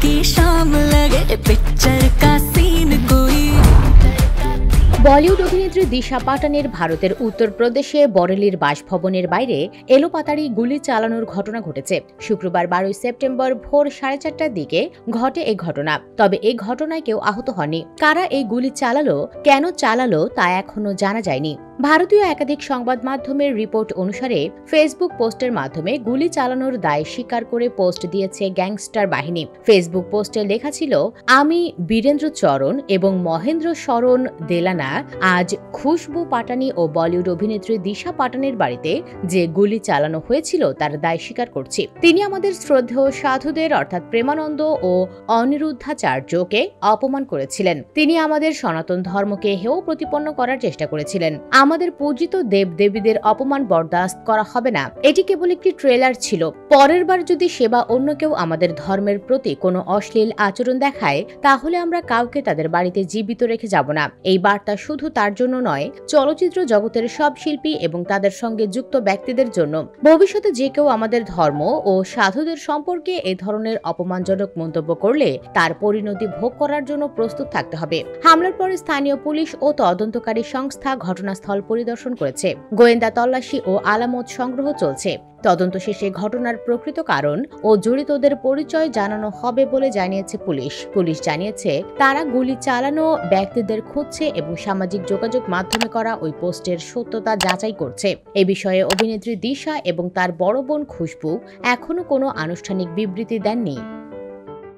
की शाम लगे पिक्चर का सीन कोई। বলিউড অভিনেত্রী দিশা পাটানির ভারতের উত্তরপ্রদেশে বরেলির বাসভবনের বাইরে এলোপাতাড়ি গুলি চালানোর ঘটনা ঘটেছে। শুক্রবার 12 সেপ্টেম্বর ভোর 4:30টার দিকে ঘটে এই ঘটনা। তবে এই ঘটনায় কেউ আহত হয়নি। কারা এই গুলি চালালো, কেন চালালো তা এখনো জানা যায়নি। ভারতীয় একাধিক সংবাদ মাধ্যমের রিপোর্ট অনুসারে ফেসবুক পোস্টের মাধ্যমে গুলি চালানোর দায় স্বীকার করে পোস্ট দিয়েছে গ্যাংস্টার বাহিনী। ফেসবুক পোস্টে লেখা ছিল, আমি বীরেন্দ্র চরণ এবং মহেন্দ্র শরণ দেলানা আজ খুশবু পাটানি ও বলিউড অভিনেত্রী দিশা পাটানির বাড়িতে যে গুলি চালানো হয়েছিল তার দায় স্বীকার করছি। তিনি আমাদের শ্রদ্ধেয় সাধুদের অর্থাৎ প্রেমানন্দ ও অনিরুদ্ধাচার্যকে অপমান করেছিলেন। তিনি আমাদের সনাতন ধর্মকে হেয় প্রতিপন্ন করার চেষ্টা করেছিলেন। আমাদের পূজিত দেবদেবীদের অপমান বরদাস্ত করা হবে না। এটি কেবল একটি ট্রেলার ছিল। পরের বার যদি সেবা অন্য কেউ আমাদের ধর্মের প্রতি কোনো অশ্লীল আচরণ দেখায়, তাহলে আমরা কাউকে তাদের বাড়িতে জীবিত রেখে যাব না। এই বার্তা শুধু তার জন্য নয়, চলচ্চিত্র জগতের সব শিল্পী এবং তাদের সঙ্গে যুক্ত ব্যক্তিদের জন্য। ভবিষ্যতে যে কেউ আমাদের ধর্ম ও সাধুদের সম্পর্কে এই ধরনের অপমানজনক মন্তব্য করলে তার পরিণতি ভোগ করার জন্য প্রস্তুত থাকতে হবে। হামলার পরে স্থানীয় পুলিশ ও তদন্তকারী সংস্থা ঘটনাস্থল পরিদর্শন করেছে। গোয়েন্দা তল্লাশি ও আলামত সংগ্রহ চলছে। তদন্ত শেষে ঘটনার প্রকৃত কারণ ও জড়িতদের পরিচয় জানানো হবে বলে জানিয়েছে পুলিশ। পুলিশ জানিয়েছে তারা গুলি চালানো ব্যক্তিদের খুঁজছে এবং সামাজিক যোগাযোগ মাধ্যমে করা ওই পোস্টের সত্যতা যাচাই করছে। এ বিষয়ে অভিনেত্রী দিশা এবং তার বড় বোন খুশবু এখনো কোনো আনুষ্ঠানিক বিবৃতি দেননি।